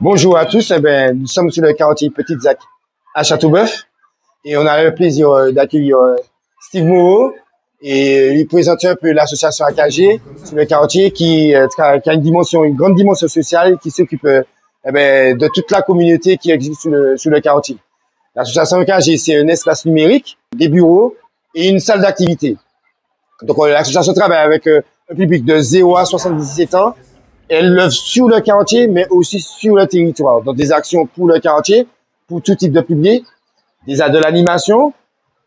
Bonjour à tous, nous sommes sur le quartier Petite Zac à Châteauboeuf et on a le plaisir d'accueillir Steve Moreau et lui présenter un peu l'association AKG sur le quartier qui a une grande dimension sociale et qui s'occupe de toute la communauté qui existe sur le quartier. L'association AKG, c'est un espace numérique, des bureaux et une salle d'activité. Donc l'association travaille avec un public de 0 à 77 ans. Elle œuvre sur le quartier, mais aussi sur le territoire. Donc, des actions pour le quartier, pour tout type de public, de l'animation,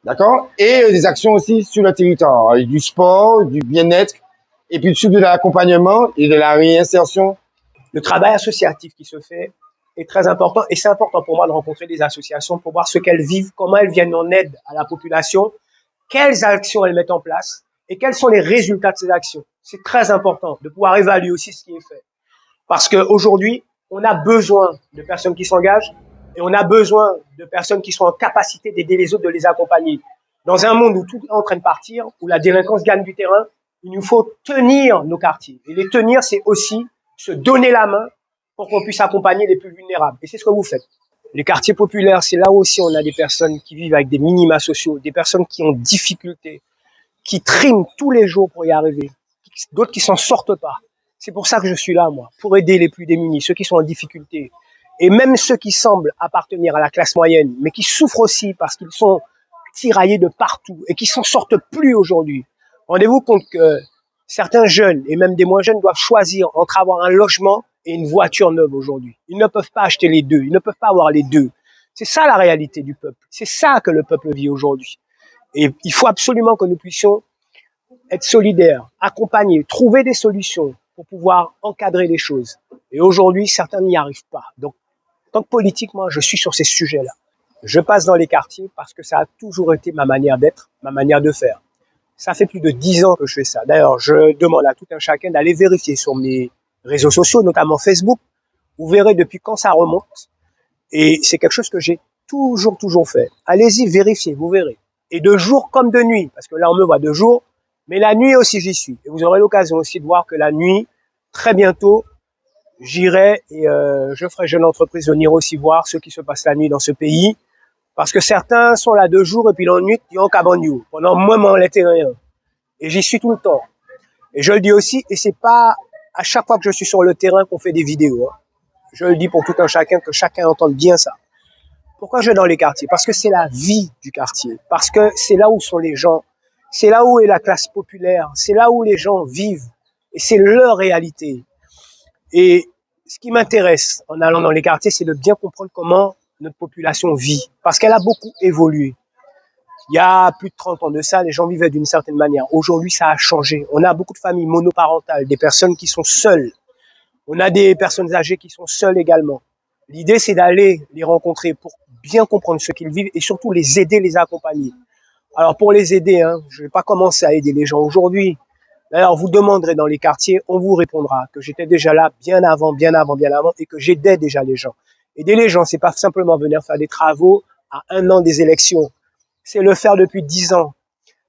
d'accord, et des actions aussi sur le territoire, du sport, du bien-être, et puis surtout de l'accompagnement et de la réinsertion. Le travail associatif qui se fait est très important, et c'est important pour moi de rencontrer des associations pour voir ce qu'elles vivent, comment elles viennent en aide à la population, quelles actions elles mettent en place, et quels sont les résultats de ces actions. C'est très important de pouvoir évaluer aussi ce qui est fait. Parce qu'aujourd'hui, on a besoin de personnes qui s'engagent et on a besoin de personnes qui sont en capacité d'aider les autres, de les accompagner. Dans un monde où tout est en train de partir, où la délinquance gagne du terrain, il nous faut tenir nos quartiers. Et les tenir, c'est aussi se donner la main pour qu'on puisse accompagner les plus vulnérables. Et c'est ce que vous faites. Les quartiers populaires, c'est là aussi on a des personnes qui vivent avec des minima sociaux, des personnes qui ont difficultés, qui triment tous les jours pour y arriver, d'autres qui s'en sortent pas. C'est pour ça que je suis là, moi, pour aider les plus démunis, ceux qui sont en difficulté. Et même ceux qui semblent appartenir à la classe moyenne, mais qui souffrent aussi parce qu'ils sont tiraillés de partout et qui s'en sortent plus aujourd'hui. Rendez-vous compte que certains jeunes, et même des moins jeunes, doivent choisir entre avoir un logement et une voiture neuve aujourd'hui. Ils ne peuvent pas acheter les deux, ils ne peuvent pas avoir les deux. C'est ça la réalité du peuple. C'est ça que le peuple vit aujourd'hui. Et il faut absolument que nous puissions être solidaires, accompagner, trouver des solutions pour pouvoir encadrer les choses. Et aujourd'hui, certains n'y arrivent pas. Donc, en tant que politique, moi, je suis sur ces sujets-là. Je passe dans les quartiers parce que ça a toujours été ma manière d'être, ma manière de faire. Ça fait plus de 10 ans que je fais ça. D'ailleurs, je demande à tout un chacun d'aller vérifier sur mes réseaux sociaux, notamment Facebook. Vous verrez depuis quand ça remonte. Et c'est quelque chose que j'ai toujours fait. Allez-y, vérifiez, vous verrez. Et de jour comme de nuit, parce que là, on me voit de jour, mais la nuit aussi, j'y suis. Et vous aurez l'occasion aussi de voir que la nuit, très bientôt, j'irai et je ferai Jeune Entreprise venir aussi voir ce qui se passe la nuit dans ce pays. Parce que certains sont là de jour et puis la nuit, ils ont cabagnou. Pendant moi, m'en l'étais rien. Et j'y suis tout le temps. Et je le dis aussi, et c'est pas à chaque fois que je suis sur le terrain qu'on fait des vidéos. Hein. Je le dis pour tout un chacun, que chacun entende bien ça. Pourquoi je vais dans les quartiers? Parce que c'est la vie du quartier. Parce que c'est là où sont les gens. C'est là où est la classe populaire. C'est là où les gens vivent. Et c'est leur réalité. Et ce qui m'intéresse en allant dans les quartiers, c'est de bien comprendre comment notre population vit. Parce qu'elle a beaucoup évolué. Il y a plus de 30 ans de ça, les gens vivaient d'une certaine manière. Aujourd'hui, ça a changé. On a beaucoup de familles monoparentales, des personnes qui sont seules. On a des personnes âgées qui sont seules également. L'idée, c'est d'aller les rencontrer pour bien comprendre ce qu'ils vivent et surtout les aider, les accompagner. Alors, pour les aider, je ne vais pas commencer à aider les gens aujourd'hui. D'ailleurs, vous demanderez dans les quartiers, on vous répondra que j'étais déjà là bien avant et que j'aidais déjà les gens. Aider les gens, c'est pas simplement venir faire des travaux à 1 an des élections. C'est le faire depuis 10 ans.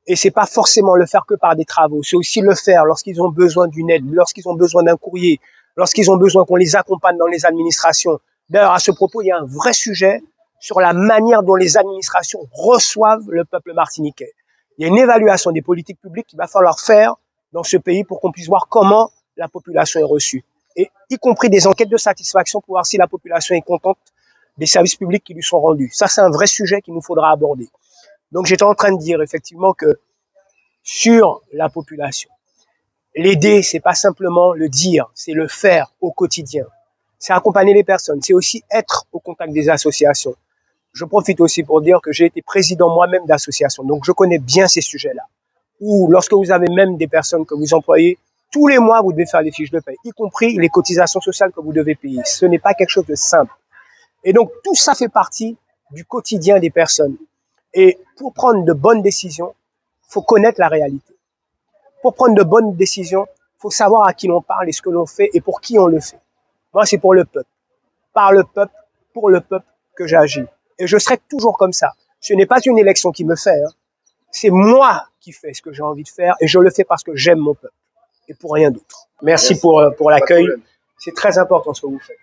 Et c'est pas forcément le faire que par des travaux. C'est aussi le faire lorsqu'ils ont besoin d'une aide, lorsqu'ils ont besoin d'un courrier, lorsqu'ils ont besoin qu'on les accompagne dans les administrations. D'ailleurs, à ce propos, il y a un vrai sujet sur la manière dont les administrations reçoivent le peuple martiniquais. Il y a une évaluation des politiques publiques qu'il va falloir faire dans ce pays pour qu'on puisse voir comment la population est reçue. Et y compris des enquêtes de satisfaction pour voir si la population est contente des services publics qui lui sont rendus. Ça, c'est un vrai sujet qu'il nous faudra aborder. Donc, j'étais en train de dire effectivement que sur la population, l'aider, c'est pas simplement le dire, c'est le faire au quotidien. C'est accompagner les personnes, c'est aussi être au contact des associations. Je profite aussi pour dire que j'ai été président moi-même d'association, donc je connais bien ces sujets-là. Ou lorsque vous avez même des personnes que vous employez, tous les mois, vous devez faire des fiches de paie, y compris les cotisations sociales que vous devez payer. Ce n'est pas quelque chose de simple. Et donc, tout ça fait partie du quotidien des personnes. Et pour prendre de bonnes décisions, il faut connaître la réalité. Pour prendre de bonnes décisions, il faut savoir à qui l'on parle et ce que l'on fait et pour qui on le fait. Moi, c'est pour le peuple. Par le peuple, pour le peuple que j'agis. Et je serai toujours comme ça. Ce n'est pas une élection qui me fait. C'est moi qui fais ce que j'ai envie de faire et je le fais parce que j'aime mon peuple et pour rien d'autre. Merci pour l'accueil. C'est très important ce que vous faites.